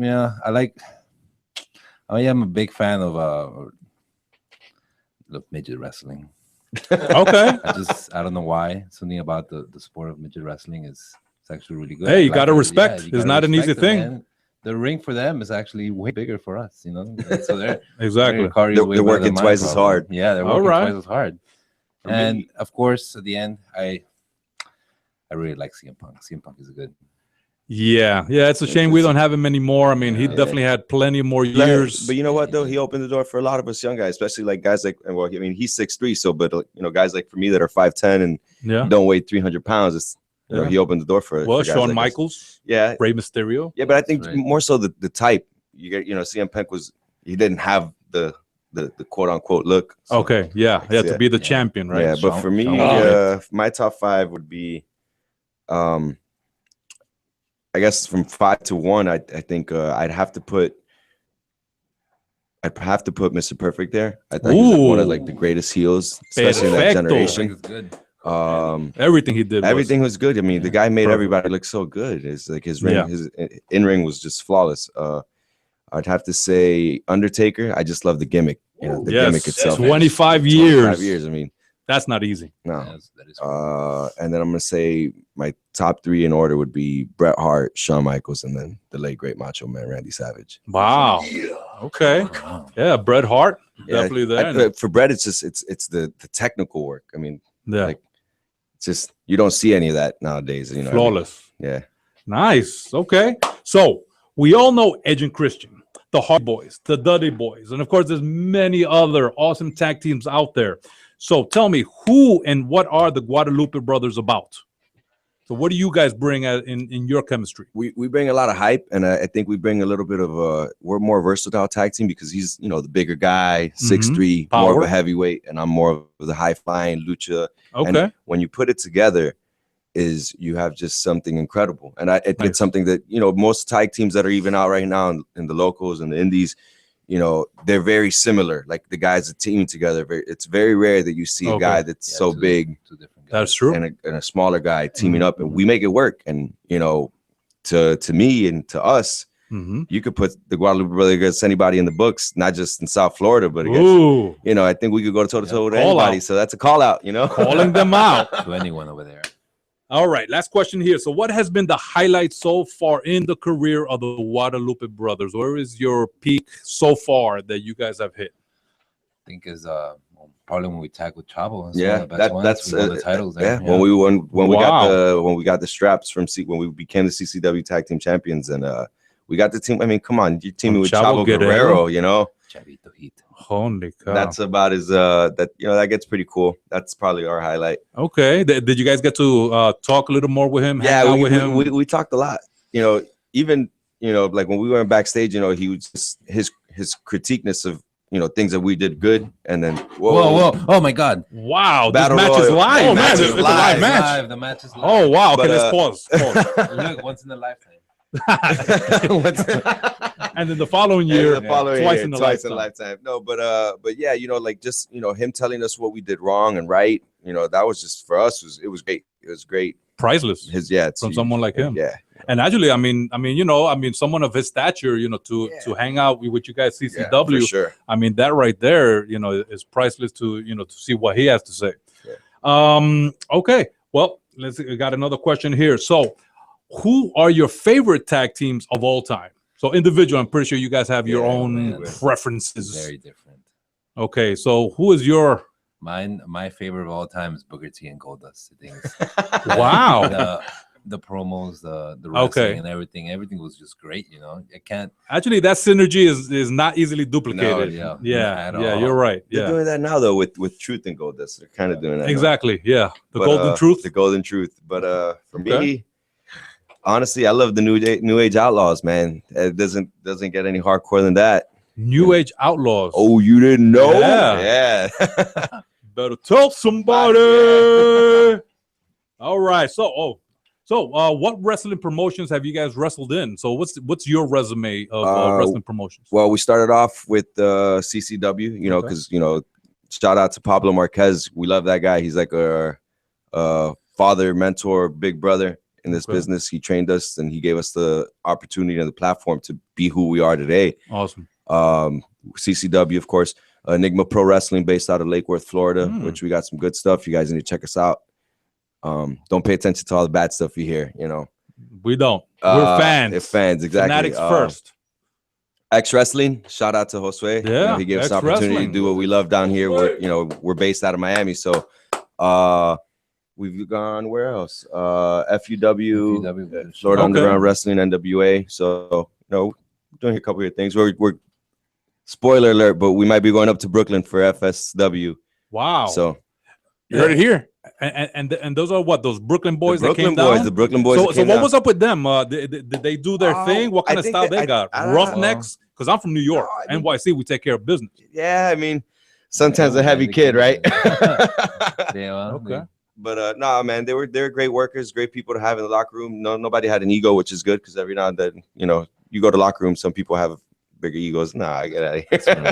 I am a big fan of midget wrestling. Okay. I don't know why. Something about the sport of midget wrestling it's actually really good. Hey, you got to respect. It's not an easy thing. Man. The ring for them is actually way bigger for us, So they're exactly. They're working twice as hard. Yeah, they're working twice as hard. And of course, at the end, I really like CM Punk. CM Punk is good. Yeah, it's a shame we don't have him anymore. I mean, he definitely had plenty more years. But you know what, though? He opened the door for a lot of us young guys, especially like guys like, well, I mean, he's 6'3", so, but, guys like for me that are 5'10" and don't weigh 300 pounds, it's, he opened the door for Well, for guys Shawn like Michaels, us. Rey Mysterio. Yeah, but I think more so the type. You get, CM Punk he didn't have the quote unquote look. So, okay, to be the champion, right? Yeah, but for me, my top 5 would be, I guess from 5 to 1, I think I'd have to put Mr. Perfect there. I think he's one of the greatest heels, especially in that generation. Everything he did, everything was good. I mean, the guy made everybody look so good. It's like his ring, his in-ring was just flawless. I'd have to say Undertaker. I just love the gimmick. The gimmick itself. 25 years. 25 years. I mean, that's not easy. No. That is and then I'm gonna say my top 3 in order would be Bret Hart, Shawn Michaels, and then the late great Macho Man Randy Savage. Wow. Okay. Wow. Yeah, Bret Hart definitely there. For Bret, it's just it's the technical work. I mean, it's just you don't see any of that nowadays. Flawless. Yeah. Nice. Okay. So we all know Edge and Christian, the Hard Boys, the Dudley Boys, and of course, there's many other awesome tag teams out there. So tell me, who and what are the Guadalupe brothers about? So what do you guys bring in your chemistry? We bring a lot of hype, and I think we bring a little bit of we're more versatile tag team because he's the bigger guy, 6'3", more of a heavyweight, and I'm more of the high flying lucha. Okay. And when you put it together, you have just something incredible, and it's something that most tag teams that are even out right now in the locals and the indies. They're very similar. Like the guys that team together. It's very rare that you see a guy that's so big. That's true. And a smaller guy teaming up, and we make it work. And to me and to us, you could put the Guadalupe brothers against anybody in the books, not just in South Florida, but against I think we could go toe to toe with anybody. So that's a call out. Calling them out to anyone over there. All right, last question here. So what has been the highlight so far in the career of the Guadalupe brothers? Where is your peak so far that you guys have hit? I think is probably when we tagged with Chavo. That's the titles there. When we got the straps when we became the CCW tag team champions, and we got the team. I mean, come on, you're teaming with Chavo Guerrero, Chavito Heat. Holy cow. That's about as that gets pretty cool. That's probably our highlight. Okay. Did you guys get to talk a little more with him? Yeah, we talked a lot. Even like when we went backstage, he was just his critiqueness of things that we did good, and then whoa, oh my God, wow, this match is live. Oh man, it's a live match. The match is live. Oh wow, okay, let's pause. Look, once in a lifetime. And then the following year, twice in a lifetime. No, but yeah, just him telling us what we did wrong and right. That was just for us. It was great. It was great. Priceless. From someone like him. Yeah. And actually, I mean, someone of his stature, to hang out with you guys, CCW. Yeah, for sure. I mean, that right there, is priceless to to see what he has to say. Yeah. Okay. Well, we got another question here. So, who are your favorite tag teams of all time? So individual, I'm pretty sure you guys have your own preferences. Very different. Okay, so who is your my favorite of all time is Booker T and Goldust. I think wow. The promos, the wrestling and everything was just great. I can't actually that synergy is not easily duplicated. No, yeah, at all. You're right. They're doing that now though with Truth and Goldust. They're kind of doing that exactly. now. Yeah, the Golden Truth. The Golden Truth. But for me, honestly, I love the New Age Outlaws, man. It doesn't get any hardcore than that. New Age Outlaws. Oh, you didn't know? Yeah. Better tell somebody. All right. So what wrestling promotions have you guys wrestled in? So what's your resume of wrestling promotions? Well, we started off with CCW, because shout out to Pablo Marquez. We love that guy. He's like a father, mentor, big brother in this business. He trained us and he gave us the opportunity and the platform to be who we are today. Awesome. CCW, of course, Enigma Pro Wrestling based out of Lake Worth, Florida, which we got some good stuff. You guys need to check us out. Don't pay attention to all the bad stuff you hear, We don't. We're fans. We're fans, exactly. Fanatics first. X Wrestling, shout out to Josue. Yeah, he gave us an opportunity to do what we love down here. We're based out of Miami, so we've gone where else? F.E.W, Florida Underground Wrestling, NWA. So we're doing a couple of things. We're spoiler alert, but we might be going up to Brooklyn for F.S.W. Wow. So you heard it here. And those are what, those Brooklyn boys the Brooklyn that came down? The Brooklyn boys. So what was up with them? Did they do their thing? What kind of style they got? Roughnecks? Because I'm from New York. NYC, we take care of business. Yeah, I mean, sometimes a heavy kid, right? Okay. But no, man, they're great workers, great people to have in the locker room. Nobody had an ego, which is good because every now and then, you go to locker room, some people have bigger egos. Nah, I get out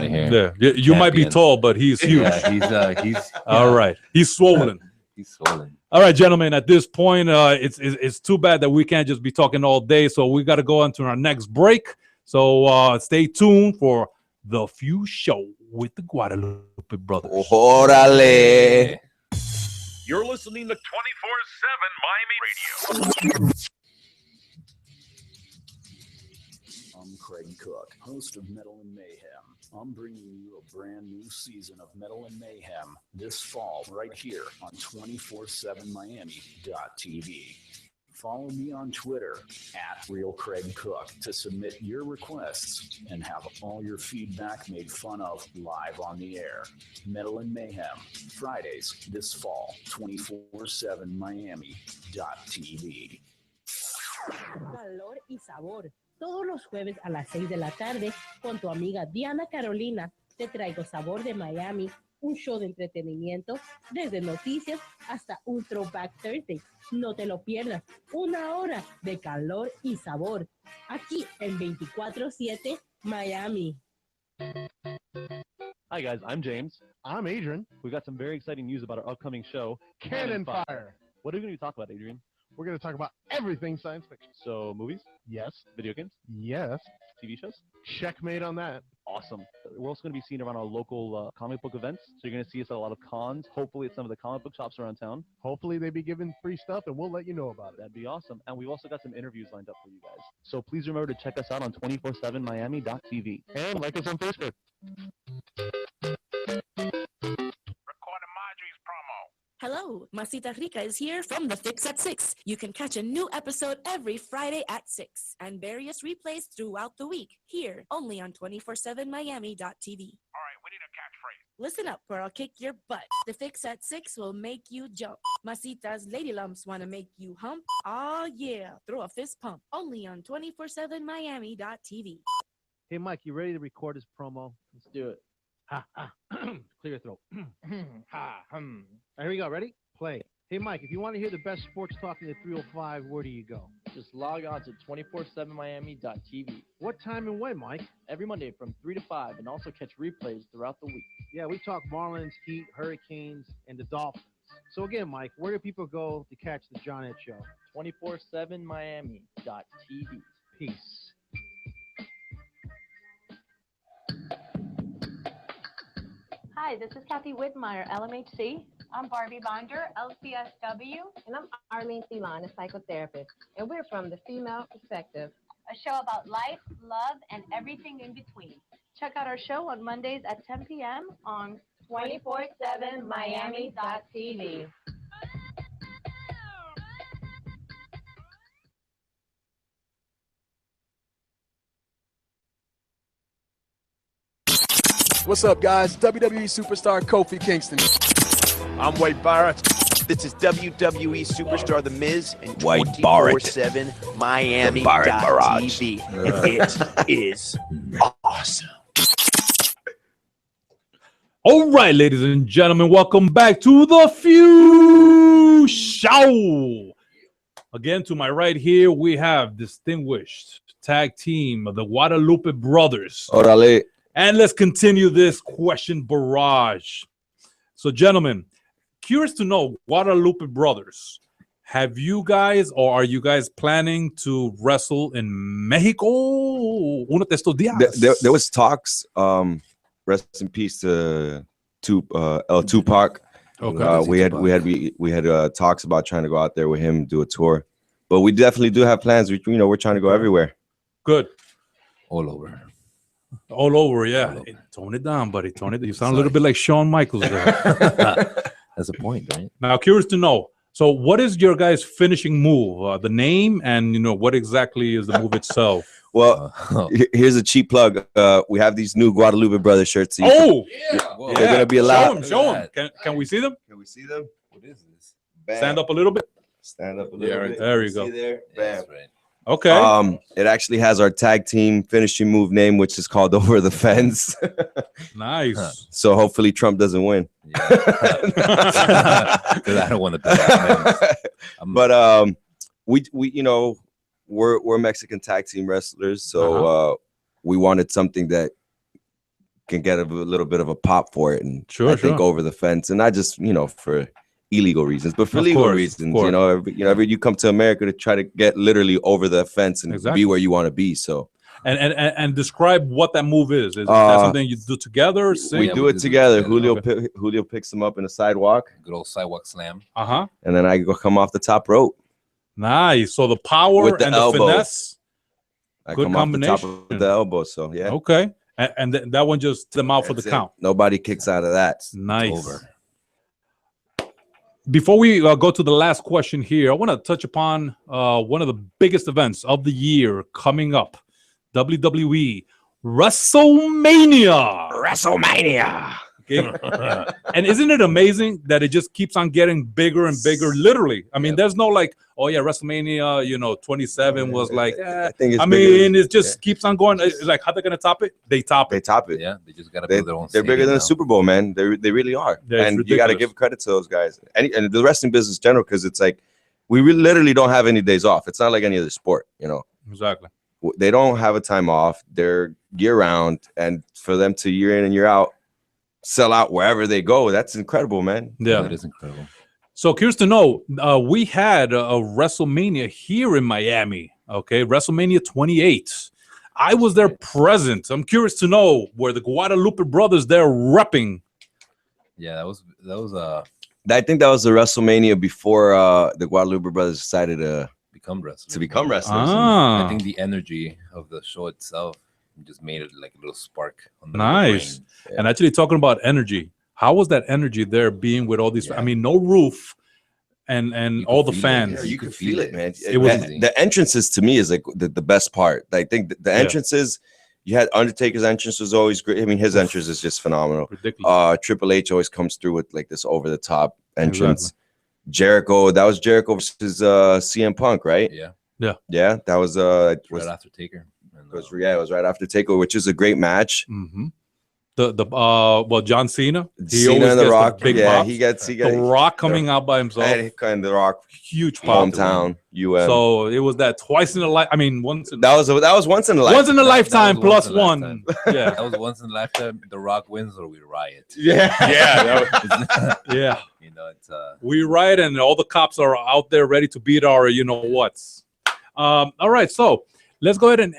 of here. Yeah, you might be tall, but he's huge. Yeah, he's all right. He's swollen. He's swollen. All right, gentlemen. At this point, it's too bad that we can't just be talking all day. So we got to go on to our next break. So stay tuned for the F.E.W. Show with the Guadalupe brothers. Órale. You're listening to 24/7 Miami Radio. I'm Craig Cook, host of Metal and Mayhem. I'm bringing you a brand new season of Metal and Mayhem this fall right here on 247miami.tv. Follow me on Twitter @RealCraigCook to submit your requests and have all your feedback made fun of live on the air. Metal and Mayhem, Fridays this fall, 247miami.tv. Calor y sabor. Todos los jueves a las 6 de la tarde, con tu amiga Diana Carolina, te traigo Sabor de Miami, un show de entretenimiento, desde noticias hasta un Throwback Thursday. No te lo pierdas, 1 hora de calor y sabor, aquí en 24/7 Miami. Hi guys, I'm James. I'm Adrian. We've got some very exciting news about our upcoming show, Cannon Fire. What are we going to talk about, Adrian? We're going to talk about everything science fiction. So, movies? Yes. Video games? Yes. TV shows? Checkmate on that. Awesome. We're also going to be seen around our local comic book events. So you're going to see us at a lot of cons, hopefully at some of the comic book shops around town. Hopefully they be giving free stuff and we'll let you know about it. That'd be awesome. And we've also got some interviews lined up for you guys. So please remember to check us out on 247miami.tv. And like us on Facebook. Hello, Masita Rica is here from The Fix at 6. You can catch a new episode every Friday at 6 and various replays throughout the week here only on 247miami.tv. All right, we need a catchphrase. Listen up or I'll kick your butt. The Fix at 6 will make you jump. Masita's lady lumps want to make you hump. Oh yeah, throw a fist pump only on 247miami.tv. Hey Mike, you ready to record this promo? Let's do it. Ha ha. Clear your throat. Ha hum. Here we go. Ready? Play. Hey Mike, if you want to hear the best sports talk in the 305, where do you go? Just log on to 247miami.tv. What time and when, Mike? Every Monday from 3 to 5, and also catch replays throughout the week. Yeah, we talk Marlins, Heat, Hurricanes, and the Dolphins. So again, Mike, where do people go to catch the John Ed Show? 247miami.tv. Peace. Hi, this is Kathy Whitmire, LMHC. I'm Barbie Bonder, LCSW. And I'm Arlene Thielon, a psychotherapist. And we're from The Female Perspective, a show about life, love, and everything in between. Check out our show on Mondays at 10 p.m. on 247miami.tv. What's up, guys? WWE superstar Kofi Kingston. I'm Wade Barrett. This is WWE superstar The Miz and Wade Barrett. 24/7 Miami The Barrett Barrage. TV. And it is awesome. All right, ladies and gentlemen, welcome back to the F.E.W. Show. Again, to my right here, we have distinguished tag team of the Guadalupe brothers. Orale. And let's continue this question barrage. So, gentlemen, curious to know, Guadalupe brothers, have you guys or are you guys planning to wrestle in Mexico uno de estos días? There was talks. Rest in peace to El Tupac. Okay. We had talks about trying to go out there with him, do a tour. But we definitely do have plans. We're trying to go everywhere. Good. All over. All over, yeah. All over. Tone it down, buddy. Tone it. You sound a little bit like Shawn Michaels there. That's a point, right? Now, curious to know. So, what is your guys' finishing move? The name, and what exactly is the move itself? Well, here's a cheap plug. We have these new Guadalupe Brothers shirts. Yeah. They're gonna be allowed. Show them. Can we see them? Can we see them? What is this? Bam. Stand up a little bit. Stand up a little bit. There you go. See there? Bam. That's right. Okay. It actually has our tag team finishing move name, which is called Over the Fence. Nice. So hopefully Trump doesn't win. Because I don't want to. But we're Mexican tag team wrestlers, so we wanted something that can get a little bit of a pop for it, and I think Over the Fence, and not just for illegal reasons, but for legal reasons. You come to America to try to get literally over the fence and be where you want to be. So and describe what that move is. Is that something you do together? Sing? We do it together. Julio picks him up in a sidewalk. Good old sidewalk slam. And then I go come off the top rope. Nice. So the power with the and elbow. The finesse. I good come combination. off the top of the elbow. So yeah. Okay. And that one just them out for the count. Nobody kicks out of that. Nice. It's over. Before we go to the last question here, I want to touch upon one of the biggest events of the year coming up. WWE WrestleMania. Okay. And isn't it amazing that it just keeps on getting bigger and bigger? Literally, I mean, there's no like, oh yeah, WrestleMania, 27 was like. I think it's. It just keeps on going. It's like, how they gonna top it? They top it. Yeah, they just gotta build their own. They're bigger than the Super Bowl, man. They really are, and you got to give credit to those guys and the wrestling business in general, because it's like we literally don't have any days off. It's not like any other sport, Exactly. They don't have a time off. They're year round, and for them to year in and year out sell out wherever they go, that's incredible, man. Yeah, that is incredible. So curious to know, we had a WrestleMania here in Miami. Okay, WrestleMania 28. I was there present. I'm curious to know, were the Guadalupe brothers there repping? Yeah, that was I think that was the WrestleMania before the Guadalupe brothers decided to become wrestlers. Ah. I think the energy of the show itself just made it like a little spark on the nice. brain. And actually talking about energy, how was that energy there being with all these? I mean, no roof and all the fans. You could feel it, man. It was the entrances to me is like the best part. I think the entrances. You had Undertaker's entrance was always great. I mean, his entrance is just phenomenal. Ridiculous. Triple H always comes through with like this over the top entrance. Exactly. Jericho, that was Jericho versus CM Punk, right? Yeah. That was right after Taker. It was right after Taker, which is a great match. Mm-hmm. John Cena, Cena and The Rock, big pops. he gets The Rock coming out by himself, and The Rock, huge pop, hometown, So it was that twice in a life. I mean, once. That was once in a lifetime. Once in a lifetime plus one. Yeah, that was once in a lifetime. The Rock wins or we riot. Yeah. Yeah. It's we riot, and all the cops are out there ready to beat our whats. All right, so let's go ahead and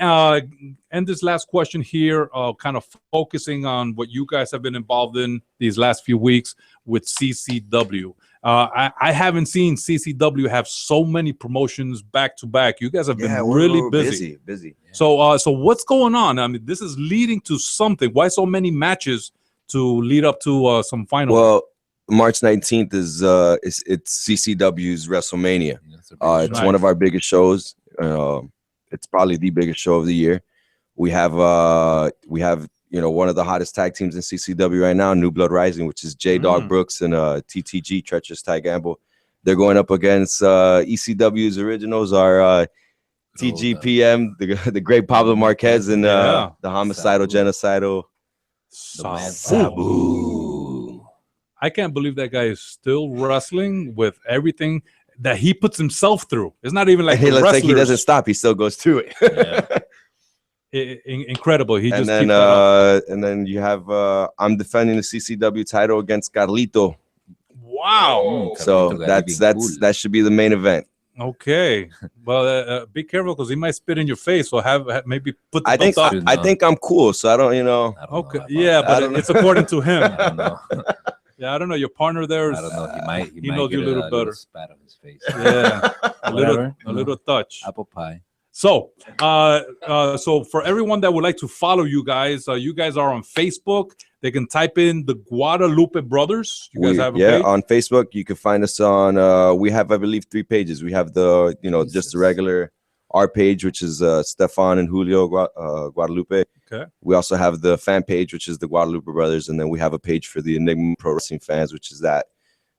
end this last question here, kind of focusing on what you guys have been involved in these last few weeks with CCW. I haven't seen CCW have so many promotions back to back. You guys have been really busy. Busy. So what's going on? I mean, this is leading to something. Why so many matches to lead up to some finals? Well, March 19th is it's CCW's WrestleMania. It's one of our biggest shows. It's probably the biggest show of the year. We have one of the hottest tag teams in CCW right now, New Blood Rising, which is J-Dog Brooks and TTG, Treacherous Ty Gamble. They're going up against ECW's originals, our TGPM, the great Pablo Marquez, and the homicidal, genocidal Sabu. I can't believe that guy is still wrestling with everything that he puts himself through. It's not even like he looks like he doesn't stop. He still goes through it. Incredible. He just and then you have I'm defending the CCW title against Carlito. Wow. So that should be the main event. Okay. Well, be careful because he might spit in your face. So have maybe put the I think I'm cool, so I don't, Okay. Yeah, but it's according to him. I don't know. Yeah, I don't know. Your partner there is. I don't know. He might knows you a little better. Spat on his face. Yeah, a little touch. Apple pie. So, so for everyone that would like to follow you guys are on Facebook. They can type in the Guadalupe Brothers. You guys have a page? On Facebook. You can find us on. We have, I believe, 3 pages. We have the, just the regular our page, which is Stefan and Julio Guadalupe. Okay. We also have the fan page, which is the Guadalupe Brothers, and then we have a page for the Enigma Pro Wrestling fans, which is the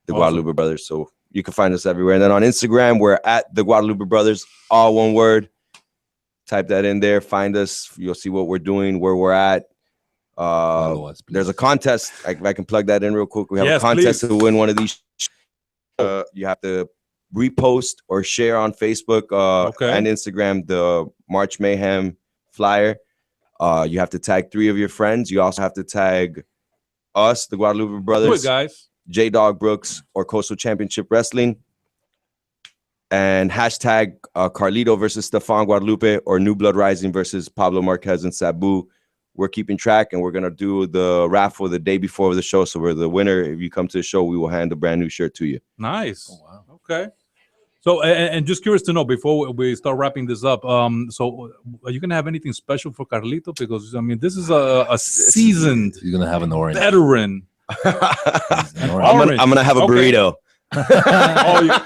Guadalupe Brothers. So you can find us everywhere. And then on Instagram, we're at the Guadalupe Brothers, all one word. Type that in there. Find us. You'll see what we're doing, where we're at. There's a contest. I can plug that in real quick. We have a contest to win one of these. You have to repost or share on Facebook and Instagram the March Mayhem flyer. You have to tag 3 of your friends. You also have to tag us, the Guadalupe Brothers, guys, J-Dog Brooks, or Coastal Championship Wrestling, and hashtag Carlito versus Stefan Guadalupe or New Blood Rising versus Pablo Marquez and Sabu. We're keeping track, and we're going to do the raffle the day before the show. So we're the winner. If you come to the show, we will hand a brand new shirt to you. Nice. Oh, wow. Okay. So, and just curious to know, before we start wrapping this up, so are you going to have anything special for Carlito? Because, I mean, this is a seasoned He's going to have an orange. veteran. I'm going to have a burrito. That'd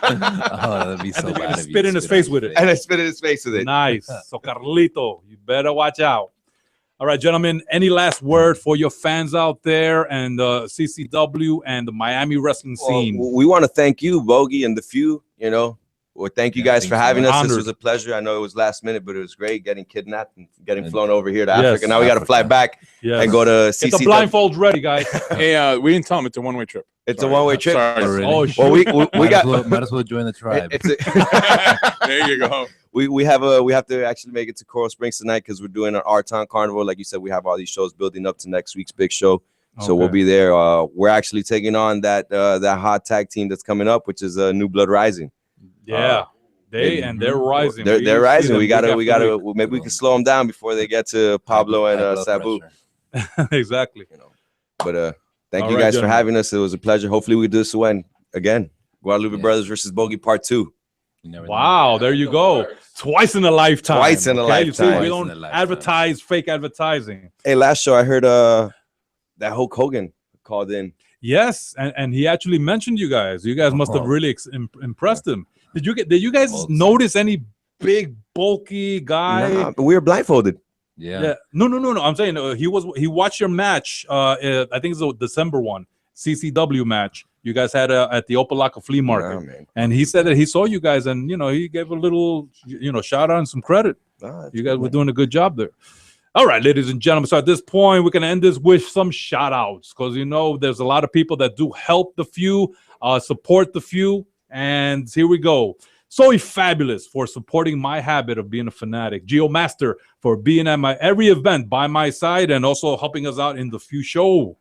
be so bad. Spit in his face with it. And I spit in his face with it. Nice. So, Carlito, you better watch out. All right, gentlemen, any last word for your fans out there and CCW and the Miami wrestling scene? We want to thank you, Bogey, and the Few, Well, thank you guys for having us. This was a pleasure. I know it was last minute, but it was great getting kidnapped and getting flown over here to Africa. Now we got to fly back and go to CCW. Get the blindfolds ready, guys. Hey, we didn't tell them it's a one-way trip. It's a one-way trip. Sorry. Oh, well, we might as well join the tribe. There you go. We have to actually make it to Coral Springs tonight because we're doing an Our Town Carnival. Like you said, we have all these shows building up to next week's big show. So we'll be there. We're actually taking on that hot tag team that's coming up, which is New Blood Rising. Yeah. They're rising. They're rising. We gotta. Maybe we can slow them down before they get to Pablo and Sabu. Exactly. But thank you guys for having us. It was a pleasure. Hopefully we do this again. Guadalupe Brothers versus Bogey Part 2. Wow, there you go. Twice in a lifetime. Twice in a lifetime. You see, we don't advertise fake advertising. Hey, last show I heard that Hulk Hogan called in. Yes, and he actually mentioned you guys. You guys must have really impressed him. Did you guys notice any big bulky guy? Nah, but we were blindfolded. Yeah. No. I'm saying he watched your match. I think it's a December one, CCW match. You guys had at the Opalaka Flea Market, and he said that he saw you guys, and he gave a little shout out and some credit. You guys were doing a good job there. All right, ladies and gentlemen. So at this point, we're gonna end this with some shout outs because there's a lot of people that do help the Few, support the Few, and here we go. Soy Fabulous for supporting my habit of being a fanatic. Geo Master for being at my every event by my side and also helping us out in the Few show.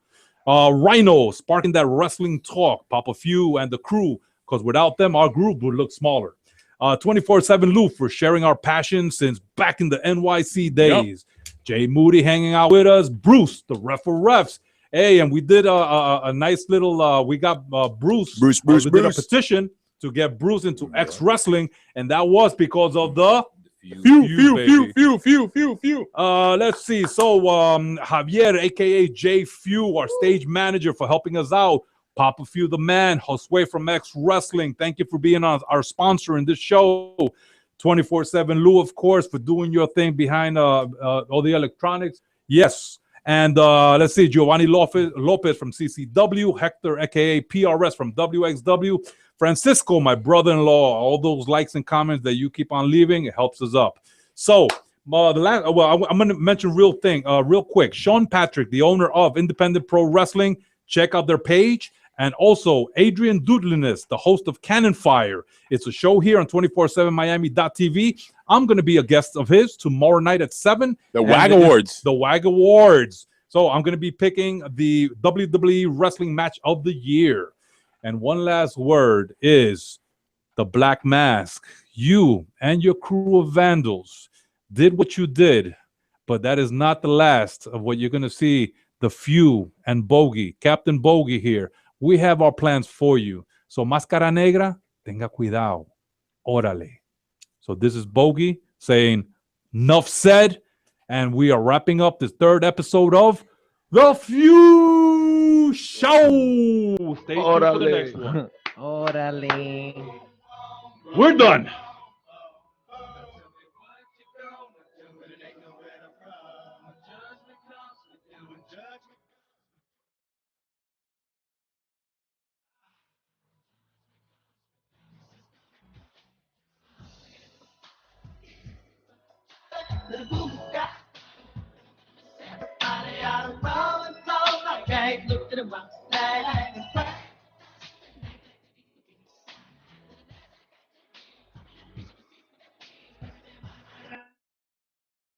Rhino sparking that wrestling talk. Papa Few and the crew, because without them, our group would look smaller. 24/7 Lou for sharing our passion since back in the NYC days. Jay Moody hanging out with us. Bruce, the ref for refs. Hey, and we did a nice little. We got Bruce. We did a petition to get Bruce into X Wrestling, and that was because of the few. Let's see. So Javier, aka J Few, our stage manager, for helping us out. Papa Few, the man. Josue from X Wrestling, thank you for being our sponsor in this show. 24/7 Lou, of course, for doing your thing behind all the electronics. Yes. And let's see, Giovanni Lopez from CCW, Hector, aka PRS from WXW, Francisco, my brother-in-law. All those likes and comments that you keep on leaving, it helps us up. So I'm going to mention real quick. Sean Patrick, the owner of Independent Pro Wrestling, check out their page. And also Adrian Dudlinis, the host of Cannon Fire. It's a show here on 247miami.tv. I'm going to be a guest of his tomorrow night at 7. The WAG Awards. The WAG Awards. So I'm going to be picking the WWE Wrestling Match of the Year. And one last word is the Black Mask. You and your crew of vandals did what you did, but that is not the last of what you're going to see. The Few and Bogey, Captain Bogey here. We have our plans for you. So, Máscara Negra, tenga cuidado. Órale. So, this is Bogey saying, enough said. And we are wrapping up this third episode of The Few Show. Stay tuned for the next one. Órale. We're done. Look to the right,